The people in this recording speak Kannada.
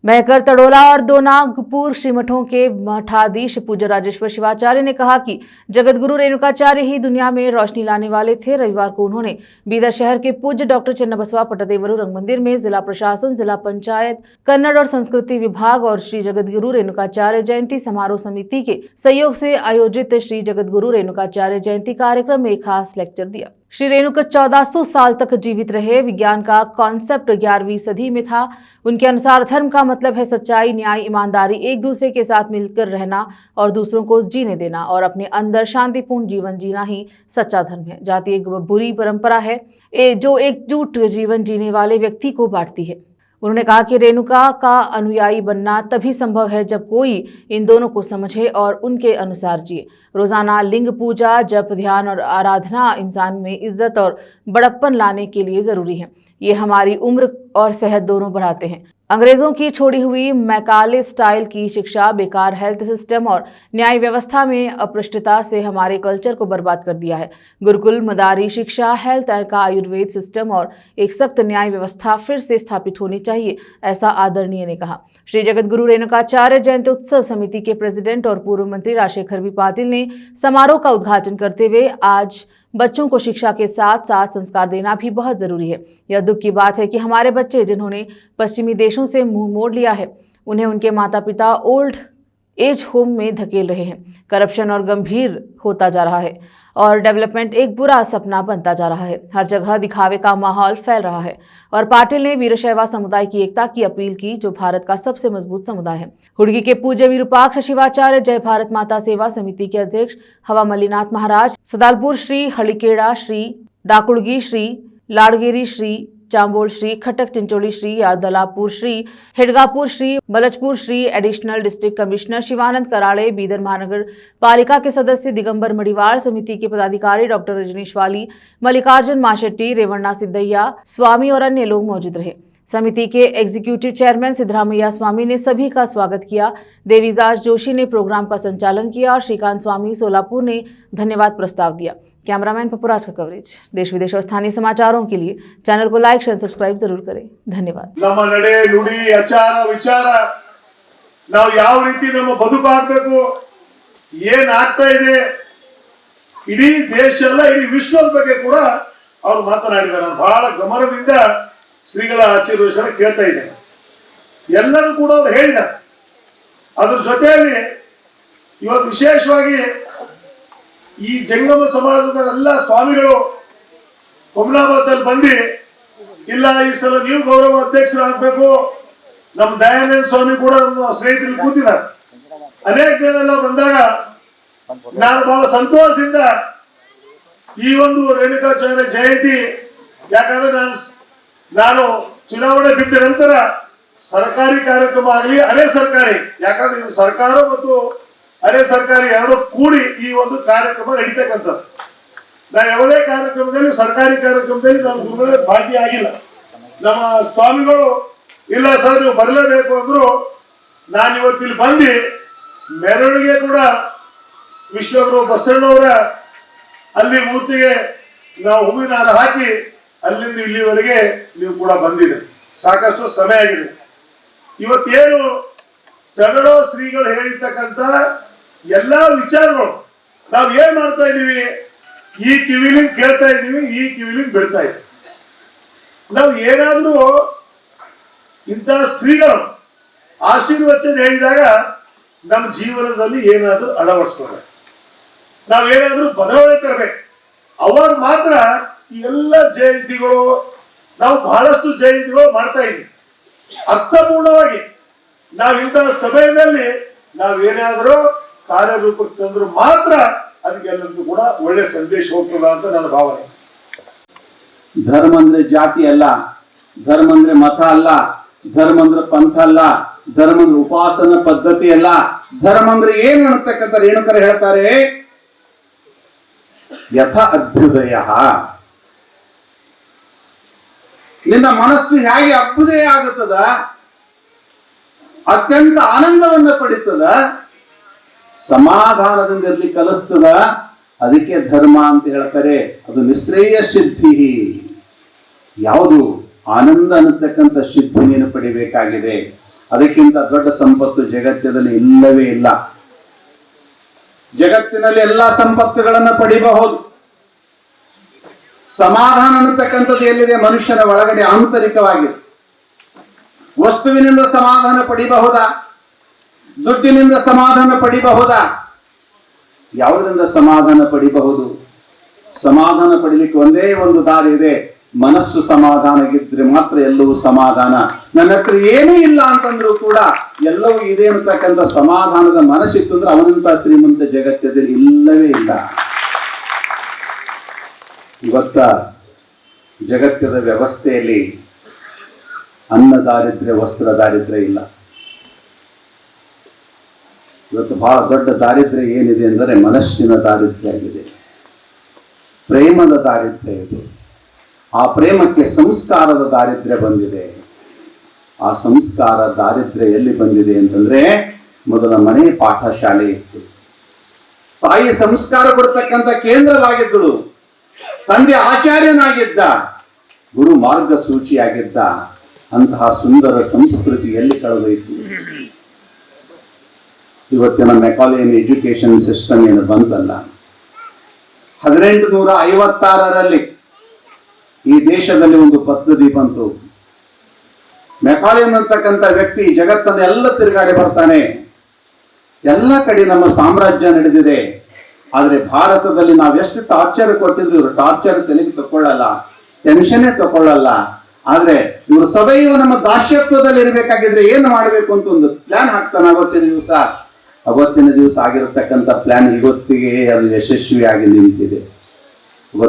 महकर, तड़ोला और दो नागपुर श्रीमठों के मठाधीश पूज्य राजेश्वर शिवाचार्य ने कहा कि जगत गुरु रेणुकाचार्य ही दुनिया में रोशनी लाने वाले थे। रविवार को उन्होंने बीदर शहर के पूज्य डॉक्टर चन्नबसवा पट्टदेवरू रंग मंदिर में जिला प्रशासन, जिला पंचायत, कन्नड़ और संस्कृति विभाग और श्री जगत गुरु रेणुकाचार्य जयंती समारोह समिति के सहयोग से आयोजित श्री जगत गुरु रेणुकाचार्य जयंती कार्यक्रम में एक खास लेक्चर दिया। श्री रेणुका 1400 साल तक जीवित रहे। विज्ञान का कॉन्सेप्ट 11वीं सदी में था। उनके अनुसार धर्म का मतलब है सच्चाई, न्याय, ईमानदारी, एक दूसरे के साथ मिलकर रहना और दूसरों को जीने देना और अपने अंदर शांतिपूर्ण जीवन जीना ही सच्चा धर्म है। जाति एक बुरी परंपरा है जो एकजुट जीवन जीने वाले व्यक्ति को बांटती है। उन्होंने कहा कि रेणुका का अनुयायी बनना तभी संभव है जब कोई इन दोनों को समझे और उनके अनुसार जिए। रोजाना लिंग पूजा, जप, ध्यान और आराधना इंसान में इज्जत और बड़प्पन लाने के लिए जरूरी है। ये हमारी उम्र और सेहत दोनों बढ़ाते हैं। अंग्रेजों की छोड़ी हुई मैकाले स्टाइल की शिक्षा, बेकार हेल्थ सिस्टम और न्याय व्यवस्था में अपृष्टता से हमारे कल्चर को बर्बाद कर दिया है। गुरुकुल, मदारी शिक्षा, हेल्थ का आयुर्वेद सिस्टम और एक सख्त न्याय व्यवस्था फिर से स्थापित होनी चाहिए, ऐसा आदरणीय ने कहा। श्री जगत गुरु रेणुकाचार्य जयंती उत्सव समिति के प्रेसिडेंट और पूर्व मंत्री राजशेखर वी पाटिल ने समारोह का उद्घाटन करते हुए आज बच्चों को शिक्षा के साथ साथ संस्कार देना भी बहुत जरूरी है। यह दुख की बात है कि हमारे बच्चे जिन्होंने पश्चिमी देशों से मुंह मोड़ लिया है, उन्हें उनके माता पिता ओल्ड एज होम में धकेल रहे हैं। करप्शन और गंभीर होता जा रहा है और डेवलपमेंट एक बुरा सपना बनता जा रहा है। हर जगह दिखावे का माहौल फैल रहा है। और पाटिल ने वीरशैवा समुदाय की एकता की अपील की, जो भारत का सबसे मजबूत समुदाय है। हुड़गी के पूज्य विरूपाक्ष शिवाचार्य, जय भारत माता सेवा समिति के अध्यक्ष हवा Mallinath Maharaj, Sadalpur Shri Halikheda, Shri Dakudgi, Shri Ladgeri, Shri Chambol, Shri Khatak Chincholi, Shri Yadlapur, Shri Hidgapur, Shri Malchapur, Shri additional district commissioner Shivanand Karade, Bidar महानगर पालिका के सदस्य दिगंबर मड़ीवार, समिति के पदाधिकारी डॉक्टर रजनीश वाली, मल्लिकार्जुन माशेट्टी, रेवन्ना सिद्धैया स्वामी और अन्य लोग मौजूद रहे। समिति के एग्जीक्यूटिव चेयरमैन सिद्धरामैया स्वामी ने सभी का स्वागत किया। देवीदास जोशी ने प्रोग्राम का संचालन किया और श्रीकांत स्वामी सोलापुर ने धन्यवाद प्रस्ताव दिया। कैमरामैन पपुराज का कवरेज। देश विदेश और स्थानीय समाचारों के लिए चैनल को लाइक, शेयर, सब्सक्राइब जरूर करें। धन्यवाद। ನಮ್ಮ ನಡೆ, ನುಡಿ, ಆಚಾರ, ವಿಚಾರ ನಾವು ಯಾವ ರೀತಿ ನಮ್ಮ ಬದುಕು ಆಗಬೇಕು, ಏನು ಆಗ್ತಾ ಇದೆ, ಇಡೀ ದೇಶ ಅಲ್ಲ ಇಡೀ ವಿಶ್ವದ ಬಗ್ಗೆ ಕೂಡ ಅವರು ಮಾತನಾಡಿದ್ದಾರೆ। ನಾನು ಬಹಳ ಗಮನದಿಂದ ಶ್ರೀಗಳ ಆಶೀರ್ವಾದ ಕೇಳ್ತಾ ಇದ್ದೇನೆ। ಎಲ್ಲರೂ ಕೂಡ ಅವರು ಹೇಳಿದ್ದಾರೆ। ಅದರ ಜೊತೆಯಲ್ಲಿ ಇವತ್ತು ವಿಶೇಷವಾಗಿ ಈ ಜಂಗಮ ಸಮಾಜದ ಎಲ್ಲ ಸ್ವಾಮಿಗಳು ಹುಮನಾಬಾದಲ್ಲಿ ಬಂದು, ಇಲ್ಲ ಈ ಸಲ ನೀವು ಗೌರವ ಅಧ್ಯಕ್ಷರಾಗಬೇಕು, ನಮ್ಮ ದಯಾನಂದ ಸ್ವಾಮಿ ಕೂಡ ನಮ್ಮ ಸ್ನೇಹಿತರು ಕೂತಿದ್ದಾರೆ, ಅನೇಕ ಜನ ಎಲ್ಲ ಬಂದಾಗ ನಾನು ಬಹಳ ಸಂತೋಷದಿಂದ ಈ ಒಂದು ರೇಣುಕಾಚಾರ್ಯ ಜಯಂತಿ, ಯಾಕಂದ್ರೆ ನಾನು ಚುನಾವಣೆ ಬಿದ್ದ ನಂತರ ಸರ್ಕಾರಿ ಕಾರ್ಯಕ್ರಮ ಆಗಲಿ ಅರೆ ಸರ್ಕಾರಿ, ಯಾಕಂದ್ರೆ ಇದು ಸರ್ಕಾರ ಮತ್ತು ಅರೆ ಸರ್ಕಾರಿ ಎರಡು ಕೂಡಿ ಈ ಒಂದು ಕಾರ್ಯಕ್ರಮ ನಡೀತಕ್ಕಂಥದ್ದು। ನಾ ಯಾವುದೇ ಕಾರ್ಯಕ್ರಮದಲ್ಲಿ ಸರ್ಕಾರಿ ಕಾರ್ಯಕ್ರಮದಲ್ಲಿ ನಮ್ಮ ಗುರುಗಳೇ ಭಾಗಿಯಾಗಿಲ್ಲ। ನಮ್ಮ ಸ್ವಾಮಿಗಳು ಇಲ್ಲ ಸರ್ ನೀವು ಬರಲೇಬೇಕು ಅಂದ್ರು, ನಾನು ಇವತ್ತಿಲ್ಲಿ ಬಂದು ಮೆರವಣಿಗೆ ಕೂಡ ವಿಶ್ವಗುರು ಬಸವಣ್ಣವರ ಅಲ್ಲಿ ಮೂರ್ತಿಗೆ ನಾವು ಹೂವಿನಾರ ಹಾಕಿ ಅಲ್ಲಿಂದ ಇಲ್ಲಿವರೆಗೆ ನೀವು ಕೂಡ ಬಂದಿದೆ, ಸಾಕಷ್ಟು ಸಮಯ ಆಗಿದೆ। ಇವತ್ತೇನು ತಡಳೋ ಶ್ರೀಗಳು ಹೇಳಿರ್ತಕ್ಕಂಥ ಎಲ್ಲಾ ವಿಚಾರಗಳು ನಾವು ಏನ್ ಮಾಡ್ತಾ ಇದೀವಿ, ಈ ಕಿವಿಲಿಂಗ್ ಕೇಳ್ತಾ ಇದೀವಿ, ಈ ಕಿವಿಲಿಂಗ್ ಬಿಡ್ತಾ ಇದೀವಿ। ನಾವು ಏನಾದ್ರೂ ಇಂಥ ಶ್ರೀಗಳು ಆಶೀರ್ವಚನ ಹೇಳಿದಾಗ ನಮ್ಮ ಜೀವನದಲ್ಲಿ ಏನಾದ್ರೂ ಅಳವಡಿಸ್ಕೊಳ್ಬೇಕು, ನಾವೇನಾದ್ರೂ ಬದಲಾವಣೆ ತರಬೇಕು, ಅವಾಗ ಮಾತ್ರ ಇವೆಲ್ಲ ಜಯಂತಿಗಳು ನಾವು ಬಹಳಷ್ಟು ಜಯಂತಿಗಳು ಮಾಡ್ತಾ ಇದೀವಿ ಅರ್ಥಪೂರ್ಣವಾಗಿ। ನಾವು ಇಂತಹ ಸಮಯದಲ್ಲಿ ನಾವೇನಾದ್ರೂ ಕಾರ್ಯರೂಪಕ್ಕೆ ತಂದ್ರು ಮಾತ್ರ ಅದಕ್ಕೆಲ್ಲರಿಗೂ ಕೂಡ ಒಳ್ಳೆ ಸಂದೇಶ ಹೋಗ್ತದ ಅಂತ ನನ್ನ ಭಾವನೆ। ಧರ್ಮ ಅಂದ್ರೆ ಜಾತಿ ಅಲ್ಲ, ಧರ್ಮ ಅಂದ್ರೆ ಮತ ಅಲ್ಲ, ಧರ್ಮ ಅಂದ್ರೆ ಪಂಥ ಅಲ್ಲ, ಧರ್ಮ ಅಂದ್ರೆ ಉಪಾಸನ ಪದ್ಧತಿ ಅಲ್ಲ, ಧರ್ಮ ಅಂದ್ರೆ ಏನು ಅನ್ನತಕ್ಕಂಥ ರೇಣುಕರು ಹೇಳ್ತಾರೆ, ಯಥ ಅಭ್ಯುದಯ, ನಿನ್ನ ಮನಸ್ಸು ಹೇಗೆ ಅಭ್ಯುದಯ ಆಗುತ್ತದ, ಅತ್ಯಂತ ಆನಂದವನ್ನು ಪಡಿತದ, ಸಮಾಧಾನದಿಂದ ಇರ್ಲಿಕ್ಕೆ ಕಲಿಸ್ತದ, ಅದಕ್ಕೆ ಧರ್ಮ ಅಂತ ಹೇಳ್ತಾರೆ। ಅದು ನಿಶ್ರೇಯ ಸಿದ್ಧಿ, ಯಾವುದು ಆನಂದ ಅನ್ನತಕ್ಕಂಥ ಸಿದ್ಧಿಯನ್ನು ಪಡಿಬೇಕಾಗಿದೆ। ಅದಕ್ಕಿಂತ ದೊಡ್ಡ ಸಂಪತ್ತು ಜಗತ್ತಿನಲ್ಲಿ ಇಲ್ಲವೇ ಇಲ್ಲ. ಜಗತ್ತಿನಲ್ಲಿ ಎಲ್ಲಾ ಸಂಪತ್ತುಗಳನ್ನು ಪಡಿಬಹುದು. ಸಮಾಧಾನ ಅನ್ನತಕ್ಕಂಥದ್ದು ಎಲ್ಲಿದೆ? ಮನುಷ್ಯನ ಒಳಗಡೆ ಆಂತರಿಕವಾಗಿದೆ. ವಸ್ತುವಿನಿಂದ ಸಮಾಧಾನ ಪಡಿಬಹುದಾ? ದುಡ್ಡಿನಿಂದ ಸಮಾಧಾನ ಪಡಿಬಹುದಾ? ಯಾವುದರಿಂದ ಸಮಾಧಾನ ಪಡಿಬಹುದು? ಸಮಾಧಾನ ಪಡಿಲಿಕ್ಕೆ ಒಂದೇ ಒಂದು ದಾರಿ ಇದೆ. ಮನಸ್ಸು ಸಮಾಧಾನಗಿದ್ರೆ ಮಾತ್ರ ಎಲ್ಲವೂ ಸಮಾಧಾನ. ನನ್ನ ಹತ್ರ ಏನೂ ಇಲ್ಲ ಅಂತಂದ್ರೂ ಕೂಡ ಎಲ್ಲವೂ ಇದೆ ಅಂತಕ್ಕಂಥ ಸಮಾಧಾನದ ಮನಸ್ಸಿತ್ತು ಅಂದ್ರೆ ಅವನಂತ ಶ್ರೀಮಂತ ಜಗತ್ತದಲ್ಲಿ ಇಲ್ಲವೇ ಇಲ್ಲ. ಇವತ್ತ ಜಗತ್ತದ ವ್ಯವಸ್ಥೆಯಲ್ಲಿ ಅನ್ನ ದಾರಿದ್ರ್ಯ, ವಸ್ತ್ರ ದಾರಿದ್ರ್ಯ ಇಲ್ಲ. ಇವತ್ತು ಬಹಳ ದೊಡ್ಡ ದಾರಿದ್ರ್ಯ ಏನಿದೆ ಅಂದರೆ ಮನಸ್ಸಿನ ದಾರಿದ್ರ್ಯ ಆಗಿದೆ, ಪ್ರೇಮದ ದಾರಿದ್ರ್ಯ ಇದೆ. ಆ ಪ್ರೇಮಕ್ಕೆ ಸಂಸ್ಕಾರದ ದಾರಿದ್ರ್ಯ ಬಂದಿದೆ. ಆ ಸಂಸ್ಕಾರ ದಾರಿದ್ರ್ಯ ಎಲ್ಲಿ ಬಂದಿದೆ ಅಂತಂದ್ರೆ ಮೊದಲ ಮನೆ ಪಾಠಶಾಲೆ ಇತ್ತು. ತಾಯಿ ಸಂಸ್ಕಾರ ಕೊಡ್ತಕ್ಕಂಥ ಕೇಂದ್ರವಾಗಿದ್ದಳು. ತಂದೆ ಆಚಾರ್ಯನಾಗಿದ್ದ, ಗುರು ಮಾರ್ಗಸೂಚಿಯಾಗಿದ್ದ. ಅಂತಹ ಸುಂದರ ಸಂಸ್ಕೃತಿ ಎಲ್ಲಿ ಕಳೆದೋಯ್ತು? ಇವತ್ತಿನ ಮೆಕಾಲೇನ್ ಎಜುಕೇಶನ್ ಸಿಸ್ಟಮ್ ಏನು ಬಂತಲ್ಲ, 1856ರಲ್ಲಿ ಈ ದೇಶದಲ್ಲಿ ಒಂದು ಪದ್ಧತಿ ಬಂತು. ಮೆಕಾಲೇನ್ ಅಂತಕ್ಕಂಥ ವ್ಯಕ್ತಿ ಜಗತ್ತನ್ನೆಲ್ಲ ತಿರುಗಾಡಿ ಬರ್ತಾನೆ. ಎಲ್ಲ ಕಡೆ ನಮ್ಮ ಸಾಮ್ರಾಜ್ಯ ನಡೆದಿದೆ. ಆದರೆ ಭಾರತದಲ್ಲಿ ನಾವೆಷ್ಟು ಟಾರ್ಚರ್ ಕೊಟ್ಟಿದ್ರು ಇವರು ಟಾರ್ಚರ್ ತಲೆಗೆ ತಕೊಳ್ಳಲ್ಲ, ಟೆನ್ಷನ್ನೇ ತಕೊಳ್ಳಲ್ಲ. ಆದ್ರೆ ಇವರು ಸದೈವ ನಮ್ಮ ದಾಸ್ಯತ್ವದಲ್ಲಿ ಇರಬೇಕಾಗಿದ್ರೆ ಏನು ಮಾಡಬೇಕು ಅಂತ ಒಂದು ಪ್ಲಾನ್ ಹಾಕ್ತಾನೆ. ಅವತ್ತಿನ ದಿವಸ ಆಗಿರತಕ್ಕಂಥ ಪ್ಲಾನ್ ಇವತ್ತಿಗೆ ಅದು ಯಶಸ್ವಿಯಾಗಿ ನಿಂತಿದೆ.